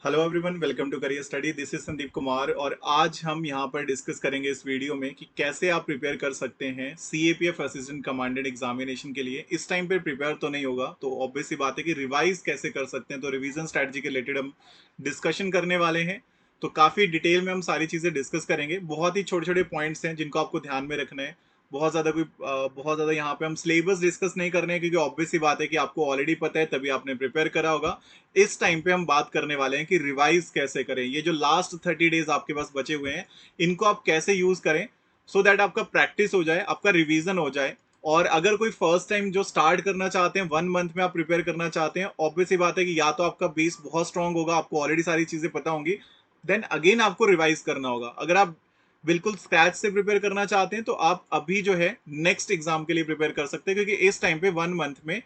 Hello everyone, welcome to career study. This is Sandeep Kumar और आज हम यहाँ पर डिस्कस करेंगे इस वीडियो में कि कैसे आप प्रिपेयर कर सकते हैं सीएपीएफ असिस्टेंट कमांडेंट एग्जामिनेशन के लिए। इस टाइम पे प्रिपेयर तो नहीं होगा, तो ऑब्वियस सी बात है कि रिवाइज कैसे कर सकते हैं। तो रिवीजन स्ट्रैटेजी के रिलेटेड हम डिस्कशन करने वाले हैं। तो काफ़ी डिटेल में हम सारी चीज़ें डिस्कस करेंगे। बहुत ही छोटे छोटे पॉइंट्स हैं जिनको आपको ध्यान में रखना है। बहुत ज़्यादा यहाँ पे हम सिलेबस डिस्कस नहीं कर रहे हैं, क्योंकि ऑब्वियस सी बात है कि आपको ऑलरेडी पता है, तभी आपने प्रिपेयर करा होगा। इस टाइम पे हम बात करने वाले हैं कि रिवाइज कैसे करें। ये जो लास्ट 30 डेज आपके पास बचे हुए हैं, इनको आप कैसे यूज करें सो दैट आपका प्रैक्टिस हो जाए, आपका रिवीजन हो जाए। और अगर कोई फर्स्ट टाइम जो स्टार्ट करना चाहते हैं, 1 मंथ में आप प्रिपेयर करना चाहते हैं, ऑब्वियस ही बात है कि या तो आपका बेस बहुत स्ट्रांग होगा, आपको ऑलरेडी सारी चीजें पता होंगी, देन अगेन आपको रिवाइज करना होगा। अगर आप बिल्कुल स्क्रैच से प्रिपेयर करना चाहते हैं, तो आप अभी जो है नेक्स्ट एग्जाम के लिए प्रिपेयर कर सकते हैं, क्योंकि इस टाइम पे 1 मंथ में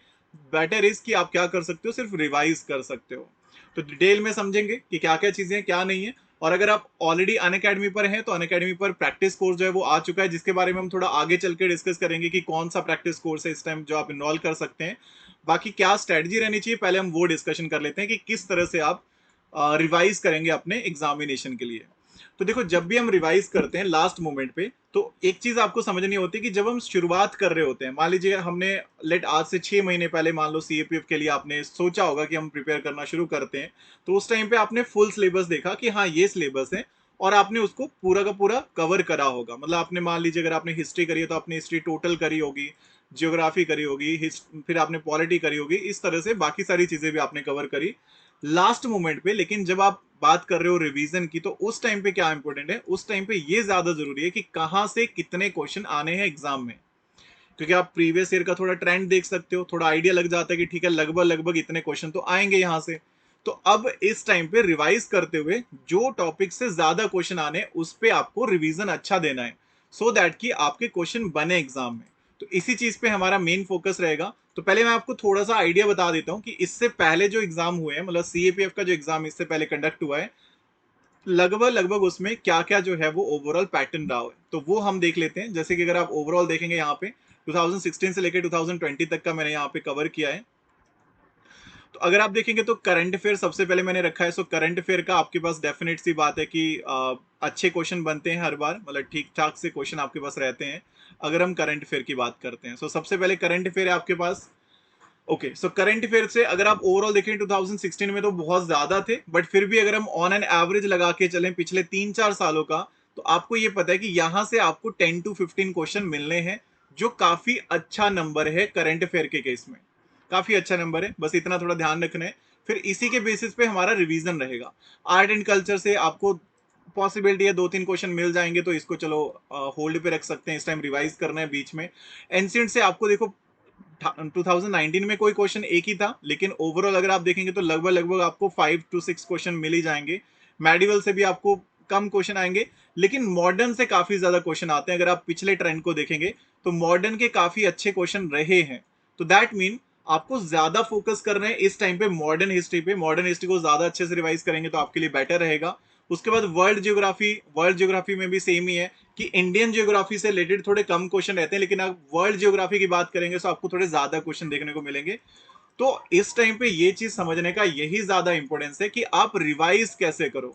बेटर इज कि आप क्या कर सकते हो, सिर्फ रिवाइज कर सकते हो। तो डिटेल में समझेंगे कि क्या क्या चीजें हैं, क्या नहीं है। और अगर आप ऑलरेडी अनअकैडमी पर हैं, तो अनअकैडमी पर प्रैक्टिस कोर्स जो है वो आ चुका है, जिसके बारे में हम थोड़ा आगे चल के डिस्कस करेंगे कि कौन सा प्रैक्टिस कोर्स है इस टाइम जो आप इन्वॉल्व कर सकते हैं। बाकी क्या स्ट्रेटजी रहनी चाहिए, पहले हम वो डिस्कशन कर लेते हैं कि किस तरह से आप रिवाइज करेंगे अपने एग्जामिनेशन के लिए। तो देखो, जब भी हम रिवाइज करते हैं लास्ट मोमेंट पे, तो एक चीज आपको समझनी होती है कि जब हम शुरुआत कर रहे होते हैं, मान लीजिए हमने लेट आज से 6 महीने पहले मान लो सीएपीएफ के लिए आपने सोचा होगा कि हम प्रिपेयर करना शुरू करते हैं, तो उस टाइम पे आपने फुल सिलेबस देखा कि हाँ ये सिलेबस है, और आपने उसको पूरा का पूरा कवर करा होगा। मतलब आपने मान लीजिए अगर आपने हिस्ट्री करी है तो आपने हिस्ट्री टोटल करी होगी, जियोग्राफी करी होगी, फिर आपने पॉलिटी करी होगी, इस तरह से बाकी सारी चीजें भी आपने कवर करी लास्ट मोमेंट पे। लेकिन जब आप बात कर रहे हो रिवीजन की, तो उस टाइम पे क्या इंपॉर्टेंट है, उस टाइम पे ये ज्यादा जरूरी है कि कहां से कितने क्वेश्चन आने हैं एग्जाम में। क्योंकि आप प्रीवियस ईयर का थोड़ा ट्रेंड देख सकते हो, थोड़ा आइडिया लग जाता है कि ठीक है, लगभग लगभग इतने क्वेश्चन तो आएंगे यहां से। तो अब इस टाइम पे रिवाइज करते हुए जो टॉपिक से ज्यादा क्वेश्चन आने, उस पे आपको रिवीजन अच्छा देना है, सो दैट कि आपके क्वेश्चन बने एग्जाम में। तो इसी चीज पे हमारा मेन फोकस रहेगा। तो पहले मैं आपको थोड़ा सा आइडिया बता देता हूं कि इससे पहले जो एग्जाम हुए हैं, मतलब सीएपीएफ का जो एग्जाम इससे पहले कंडक्ट हुआ है, लगभग लगभग उसमें क्या क्या जो है वो ओवरऑल पैटर्न रहा है, तो वो हम देख लेते हैं। जैसे कि अगर आप ओवरऑल देखेंगे यहाँ पे 2016 से लेकर 2020 तक का मैंने यहाँ पे कवर किया है। तो अगर आप देखेंगे तो करंट अफेयर सबसे पहले मैंने रखा है। सो करंट अफेयर का आपके पास डेफिनेट सी बात है कि अच्छे क्वेश्चन बनते हैं हर बार, मतलब ठीक ठाक से क्वेश्चन आपके पास रहते हैं अगर हम करंट अफेयर की बात करते हैं। सो सबसे पहले करंट अफेयर है आपके पास। ओके, सो करंट अफेयर से अगर आप ओवरऑल देखें 2016 में तो बहुत ज्यादा थे, बट फिर भी अगर हम ऑन एन एवरेज लगा के चलें पिछले 3-4 सालों का, तो आपको ये पता है कि यहां से आपको 10 to 15 क्वेश्चन मिलने हैं, जो काफी अच्छा नंबर है करंट अफेयर के केस में। काफी अच्छा नंबर है, बस इतना थोड़ा ध्यान रखना है। फिर इसी के बेसिस पे हमारा रिवीजन रहेगा। आर्ट एंड कल्चर से आपको पॉसिबिलिटी है 2-3 क्वेश्चन मिल जाएंगे, तो इसको चलो होल्ड पे रख सकते हैं, इस टाइम रिवाइज करना है बीच में। एंशियंट से आपको देखो 2019 में कोई क्वेश्चन एक ही था, लेकिन ओवरऑल अगर आप देखेंगे तो लगभग लगभग आपको 5 to 6 क्वेश्चन मिल ही जाएंगे। मेडिवल से भी आपको कम क्वेश्चन आएंगे, लेकिन मॉडर्न से काफी ज्यादा क्वेश्चन आते हैं। अगर आप पिछले ट्रेंड को देखेंगे तो मॉडर्न के काफी अच्छे क्वेश्चन रहे हैं। तो दैट मीन आपको ज्यादा फोकस करना है इस टाइम पे मॉडर्न हिस्ट्री पे। मॉडर्न हिस्ट्री को ज्यादा अच्छे से रिवाइज करेंगे तो आपके लिए बेटर रहेगा। उसके बाद वर्ल्ड ज्योग्राफी में भी सेम ही है कि इंडियन ज्योग्राफी से रिलेटेड थोड़े कम क्वेश्चन रहते हैं, लेकिन आप वर्ल्ड ज्योग्राफी की बात करेंगे तो आपको थोड़े ज्यादा क्वेश्चन देखने को मिलेंगे। तो इस टाइम पे ये चीज समझने का यही ज्यादा इंपॉर्टेंस है कि आप रिवाइज कैसे करो,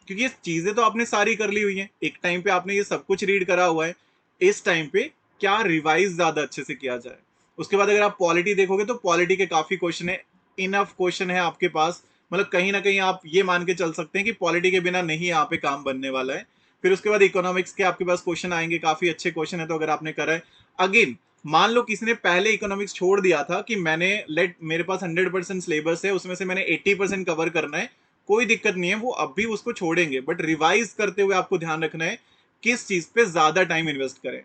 क्योंकि ये चीजें तो आपने सारी कर ली हुई हैं, एक टाइम पे आपने ये सब कुछ रीड करा हुआ है। इस टाइम पे क्या रिवाइज ज्यादा अच्छे से किया जाए। उसके बाद अगर आप पॉलिटी देखोगे तो पॉलिटी के काफी क्वेश्चन है, इनफ क्वेश्चन है आपके पास। मतलब कहीं ना कहीं आप ये मान के चल सकते हैं कि पॉलिटी के बिना नहीं यहाँ पे काम बनने वाला है। फिर उसके बाद इकोनॉमिक्स के आपके पास क्वेश्चन आएंगे, काफी अच्छे क्वेश्चन है, तो अगर आपने करा है, अगेन मान लो किसी ने पहले इकोनॉमिक्स छोड़ दिया था कि मैंने लेट मेरे पास 100% सिलेबस है, उसमें से मैंने 80% कवर करना है, कोई दिक्कत नहीं है, वो अब भी उसको छोड़ेंगे, बट रिवाइज करते हुए आपको ध्यान रखना है किस चीज पे ज्यादा टाइम इन्वेस्ट करें।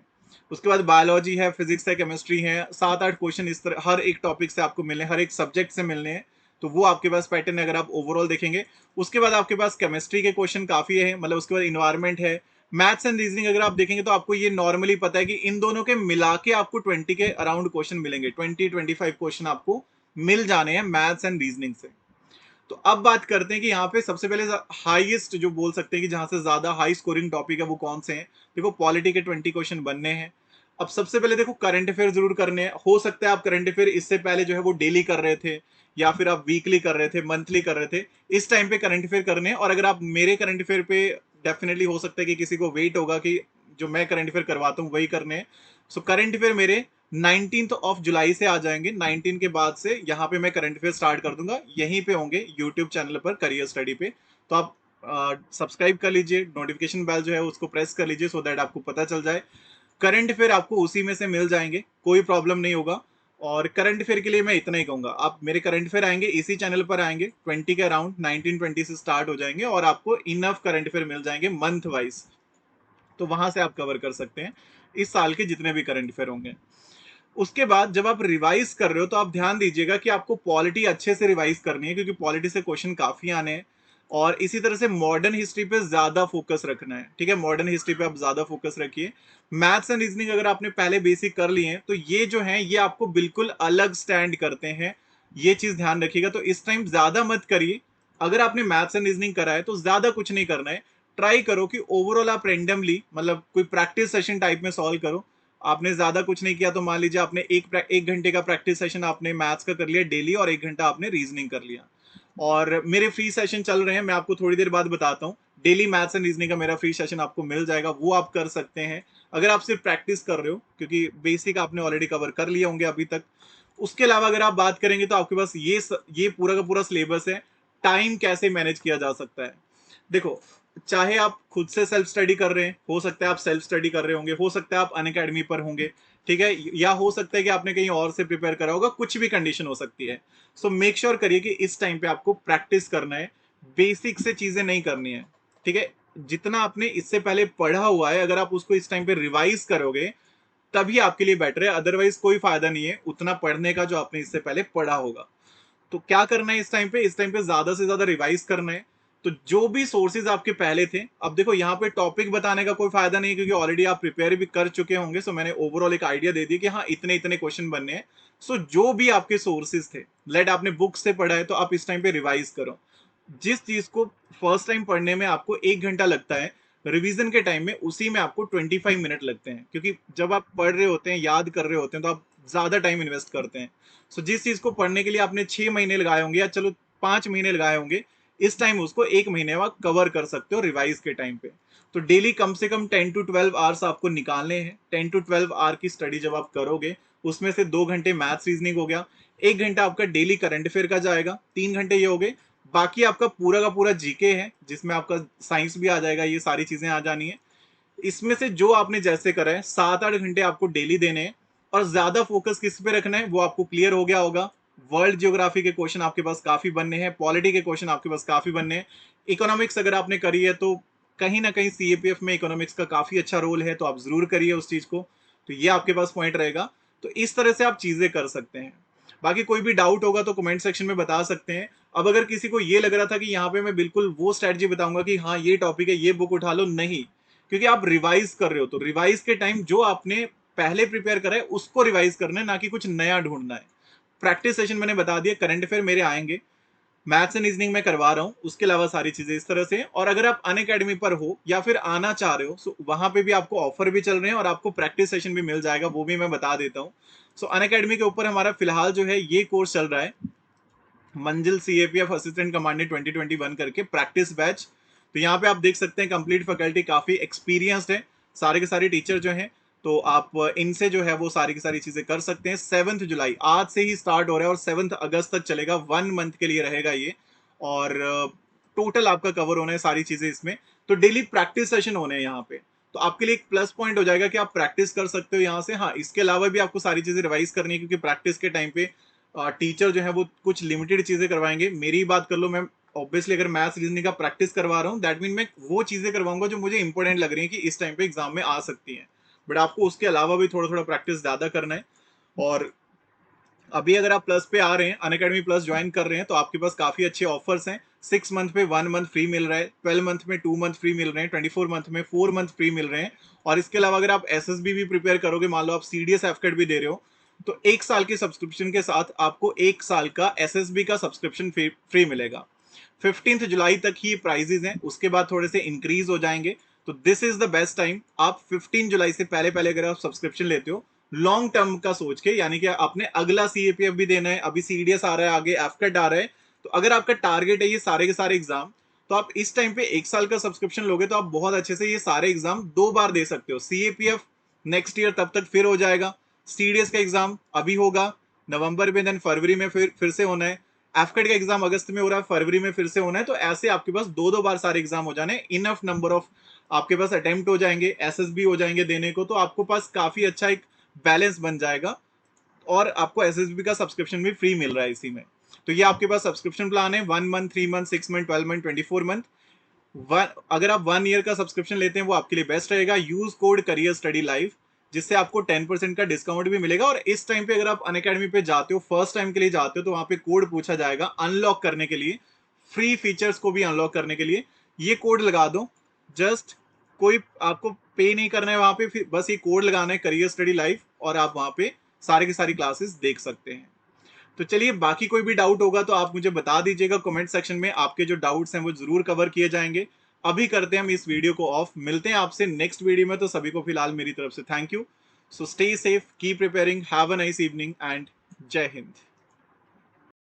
उसके बाद बायोलॉजी है, फिजिक्स है, केमिस्ट्री है, 7-8 क्वेश्चन इस तरह हर एक टॉपिक से आपको मिलने, हर एक सब्जेक्ट से मिलने हैं। तो वो आपके पास पैटर्न है अगर आप ओवरऑल देखेंगे। उसके बाद आपके पास केमिस्ट्री के क्वेश्चन काफी है, मतलब उसके बाद इन्वायरमेंट है। मैथ्स एंड रीजनिंग अगर आप देखेंगे तो आपको ये नॉर्मली पता है कि इन दोनों के मिला के आपको 20 के अराउंड क्वेश्चन मिलेंगे, 20-25 क्वेश्चन आपको मिल जाने हैं मैथ्स एंड रीजनिंग से। तो अब बात करते हैं कि यहाँ पे सबसे पहले हाईएस्ट जो बोल सकते हैं कि जहां से ज्यादा हाई स्कोरिंग टॉपिक है वो कौन से हैं। देखो, पॉलिटी के 20 क्वेश्चन बनने हैं। अब सबसे पहले देखो, करंट अफेयर जरूर करने हैं। हो सकता है आप करंट अफेयर इससे पहले जो है वो डेली कर रहे थे, या फिर आप वीकली कर रहे थे, मंथली कर रहे थे, इस टाइम पे करंट अफेयर करने हैं। और अगर आप मेरे करंट अफेयर पे, डेफिनेटली हो सकता है कि किसी को वेट होगा कि जो मैं करंट अफेयर करवाता हूँ वही करने हैं। सो करंट अफेयर मेरे 19th ऑफ जुलाई से आ जाएंगे। 19 के बाद से यहाँ पे मैं करंट अफेयर स्टार्ट कर दूंगा, यहीं पे होंगे यूट्यूब चैनल पर करियर स्टडी पे। तो आप सब्सक्राइब कर लीजिए, नोटिफिकेशन बेल जो है उसको प्रेस कर लीजिए, सो दैट आपको पता चल जाए। करंट अफेयर आपको उसी में से मिल जाएंगे, कोई प्रॉब्लम नहीं होगा। और करंट अफेयर के लिए मैं इतना ही कहूंगा, आप मेरे करंट अफेयर आएंगे इसी चैनल पर आएंगे, 20 के अराउंड 19-20 से स्टार्ट हो जाएंगे और आपको इनफ करंट अफेयर मिल जाएंगे मंथ वाइज। तो वहां से आप कवर कर सकते हैं इस साल के जितने भी करंट अफेयर होंगे। उसके बाद जब आप रिवाइज कर रहे हो तो आप ध्यान दीजिएगा कि आपको पॉलिटी अच्छे से रिवाइज करनी है, क्योंकि पॉलिटी से क्वेश्चन काफी आने हैं। और इसी तरह से मॉडर्न हिस्ट्री पे ज्यादा फोकस रखना है, ठीक है, मॉडर्न हिस्ट्री पे आप ज्यादा फोकस रखिए। मैथ्स एंड रीजनिंग अगर आपने पहले बेसिक कर लिए हैं तो ये जो है ये आपको बिल्कुल अलग स्टैंड करते हैं, ये चीज ध्यान रखिएगा। तो इस टाइम ज्यादा मत करिए। अगर आपने मैथ्स एंड रीजनिंग करा है तो ज्यादा कुछ नहीं करना है। ट्राई करो कि ओवरऑल आप रेंडमली, मतलब कोई प्रैक्टिस सेशन टाइप में सॉल्व करो। आपने ज्यादा कुछ नहीं किया तो मान लीजिए आपने एक घंटे का प्रैक्टिस सेशन आपने मैथ्स का कर लिया डेली, और 1 घंटा आपने रीजनिंग कर लिया। और मेरे फ्री सेशन चल रहे हैं, मैं आपको थोड़ी देर बाद बताता हूँ। डेली मैथ्स एंड रीजनिंग का मेरा फ्री सेशन आपको मिल जाएगा, वो आप कर सकते हैं अगर आप सिर्फ प्रैक्टिस कर रहे हो, क्योंकि बेसिक आपने ऑलरेडी कवर कर लिए होंगे अभी तक। उसके अलावा अगर आप बात करेंगे तो आपके पास ये पूरा का पूरा सिलेबस है। टाइम कैसे मैनेज किया जा सकता है, देखो, चाहे आप खुद से सेल्फ स्टडी कर रहे हैं, हो सकता है आप सेल्फ स्टडी कर रहे होंगे, हो सकता है आप अनअकैडमी पर होंगे, ठीक है, या हो सकता है कि आपने कहीं और से प्रिपेयर करा होगा, कुछ भी कंडीशन हो सकती है। सो मेक श्योर करिए कि इस टाइम पे आपको प्रैक्टिस करना है, बेसिक से चीजें नहीं करनी है, ठीक है। जितना आपने इससे पहले पढ़ा हुआ है अगर आप उसको इस टाइम पे रिवाइज करोगे तभी आपके लिए बेटर है, अदरवाइज कोई फायदा नहीं है उतना पढ़ने का जो आपने इससे पहले पढ़ा होगा। तो क्या करना है इस टाइम पे, इस टाइम पे ज्यादा से ज्यादा रिवाइज करना है। तो जो भी सोर्सेज आपके पहले थे, अब देखो यहाँ पे टॉपिक बताने का कोई फायदा नहीं, क्योंकि ऑलरेडी आप प्रिपेयर भी कर चुके होंगे। सो मैंने ओवरऑल एक आइडिया दे दिया कि हाँ इतने इतने क्वेश्चन बनने हैं। सो जो भी आपके सोर्सेज थे, लेट आपने बुक से पढ़ा है तो आप इस टाइम पे रिवाइज करो। जिस चीज को फर्स्ट टाइम पढ़ने में आपको 1 घंटा लगता है, रिवीजन के टाइम में उसी में आपको 25 मिनट लगते हैं, क्योंकि जब आप पढ़ रहे होते हैं, याद कर रहे होते हैं, तो आप ज्यादा टाइम इन्वेस्ट करते हैं। सो जिस चीज को पढ़ने के लिए आपने 6 महीने लगाए होंगे या चलो 5 महीने लगाए होंगे, इस टाइम उसको 1 महीने में कवर कर सकते हो रिवाइज के टाइम पे। तो डेली कम से कम 10 to 12 आवर्स आपको निकालने हैं। 10 to 12 आवर की स्टडी जब आप करोगे, उसमें से 2 घंटे मैथ्स रीजनिंग हो गया, 1 घंटा आपका डेली करंट अफेयर का जाएगा, 3 घंटे ये हो गए। बाकी आपका पूरा का पूरा जीके है, जिसमें आपका साइंस भी आ जाएगा, ये सारी चीजें आ जानी है। इसमें से जो आपने जैसे करा है 7-8 घंटे आपको डेली देने हैं। और ज्यादा फोकस किस पे रखना है वो आपको क्लियर हो गया होगा। वर्ल्ड ज्योग्राफी के क्वेश्चन आपके पास काफी बनने हैं, पॉलिटी के क्वेश्चन आपके पास काफी बनने हैं। इकोनॉमिक्स अगर आपने करी है तो कहीं ना कहीं सीएपीएफ में इकोनॉमिक्स का काफी अच्छा रोल है, तो आप जरूर करिए उस चीज को। तो ये आपके पास पॉइंट रहेगा। तो इस तरह से आप चीजें कर सकते हैं। बाकी कोई भी डाउट होगा तो कमेंट सेक्शन में बता सकते हैं। अब अगर किसी को ये लग रहा था कि यहाँ पे मैं बिल्कुल वो स्ट्रेटजी बताऊंगा कि हाँ ये टॉपिक है, ये बुक उठा लो, नहीं, क्योंकि आप रिवाइज कर रहे हो, तो रिवाइज के टाइम जो आपने पहले प्रिपेयर करा है उसको रिवाइज करना है, ना कि कुछ नया ढूंढना है। प्रैक्टिस सेशन मैंने बता दिया, करंट अफेयर मेरे आएंगे, मैथ्स एंड रीजनिंग में करवा रहा हूँ, उसके अलावा सारी चीजें इस तरह से। और अगर आप अन अकेडमी पर हो या फिर आना चाह रहे हो, सो वहां पे भी आपको ऑफर भी चल रहे हैं और आपको प्रैक्टिस सेशन भी मिल जाएगा, वो भी मैं बता देता हूँ। सो अन अकेडमी के ऊपर हमारा फिलहाल जो है ये कोर्स चल रहा है, मंजिल सीएपीएफ असिस्टेंट कमांडेंट 2021 करके प्रैक्टिस बैच। तो यहाँ पे आप देख सकते हैं कंप्लीट फैकल्टी काफी एक्सपीरियंस्ड है, सारे के सारे टीचर जो हैं। तो आप इनसे जो है वो सारी की सारी चीजें कर सकते हैं। 7 जुलाई आज से ही स्टार्ट हो रहा है और 7 अगस्त तक चलेगा, 1 मंथ के लिए रहेगा ये। और टोटल आपका कवर होना है सारी चीजें इसमें। तो डेली प्रैक्टिस सेशन होने हैं यहाँ पे, तो आपके लिए एक प्लस पॉइंट हो जाएगा कि आप प्रैक्टिस कर सकते हो यहाँ से। हाँ, इसके अलावा भी आपको सारी चीजें रिवाइज करनी है, क्योंकि प्रैक्टिस के टाइम पे टीचर जो है वो कुछ लिमिटेड चीजें करवाएंगे। मेरी बात कर लो, मैं ऑब्वियसली अगर मैथ्स रीजनिंग का प्रैक्टिस करवा रहा हूँ, दैट मीन मैं वो चीजें करवाऊंगा जो मुझे इंपॉर्टेंट लग रही है कि इस टाइम पे एग्जाम में आ सकती हैं। बट आपको उसके अलावा भी थोड़ा थोड़ा प्रैक्टिस ज्यादा करना है। और अभी अगर आप प्लस पे आ रहे हैं, अन अकेडमी प्लस ज्वाइन कर रहे हैं, तो आपके पास काफी अच्छे ऑफर्स हैं। 6 मंथ पे 1 मंथ फ्री मिल रहा है, 12 मंथ में 2 मंथ फ्री मिल रहे हैं, 24 मंथ में 4 मंथ फ्री मिल रहे हैं। और इसके अलावा अगर आप एसएसबी भी प्रिपेयर करोगे, मान लो आप सीडीएस एफकेट भी दे रहे हो, तो 1 साल के सब्सक्रिप्शन के साथ आपको 1 साल का एसएसबी का सब्सक्रिप्शन फ्री मिलेगा। 15 जुलाई तक ही प्राइजेज हैं, उसके बाद थोड़े से इंक्रीज हो जाएंगे। तो this is the best time. आप 15 जुलाई से पहले पहले अगर आप सब्सक्रिप्शन लेते हो लॉन्ग टर्म का सोच के, यानी कि आपने अगला सीएपीएफ भी देना है, अभी सीडीएस आ रहा है, आगे एफकेट आ रहा है, तो अगर आपका टारगेट है ये सारे के सारे एग्जाम, तो आप इस टाइम पे 1 साल का सब्सक्रिप्शन लोगे तो आप बहुत अच्छे से ये सारे एग्जाम 2 बार दे सकते हो। सीएपीएफ नेक्स्ट ईयर तब तक फिर हो जाएगा, सीडीएस का एग्जाम अभी होगा नवंबर में, देन फरवरी में फिर से होना है, एफकेट का एग्जाम अगस्त में हो रहा है, फरवरी में फिर से होना है। तो ऐसे आपके पास 2 2 बार सारे एग्जाम हो जाने, इनफ नंबर ऑफ आपके पास अटेम्प्ट हो जाएंगे, एसएसबी हो जाएंगे देने को, तो आपको पास काफी अच्छा एक बैलेंस बन जाएगा और आपको एसएसबी का सब्सक्रिप्शन भी फ्री मिल रहा है इसी में। तो ये आपके पास सब्सक्रिप्शन प्लान है, 1 month, 3 month, 6 month, 12 month, 24 month. अगर आप 1 ईयर का सब्सक्रिप्शन लेते हैं वो आपके लिए बेस्ट रहेगा। Use code career study live, जिससे आपको 10% का डिस्काउंट भी मिलेगा। और इस टाइम पे अगर आप अनअकैडमी पे जाते हो, फर्स्ट टाइम के लिए जाते हो, तो वहां पे कोड पूछा जाएगा अनलॉक करने के लिए, फ्री फीचर्स को भी अनलॉक करने के लिए ये कोड लगा दो। जस्ट कोई आपको पे नहीं करना है वहां पे, बस ये कोड लगाना है करियर स्टडी लाइव, और आप वहां पे सारे की सारी क्लासेस देख सकते हैं। तो चलिए, बाकी कोई भी डाउट होगा तो आप मुझे बता दीजिएगा कमेंट सेक्शन में, आपके जो डाउट्स हैं वो जरूर कवर किए जाएंगे। अभी करते हैं हम इस वीडियो को ऑफ, मिलते हैं आपसे नेक्स्ट वीडियो में। तो सभी को फिलहाल मेरी तरफ से thank you. So stay safe, keep preparing, have a nice evening and जय हिंद।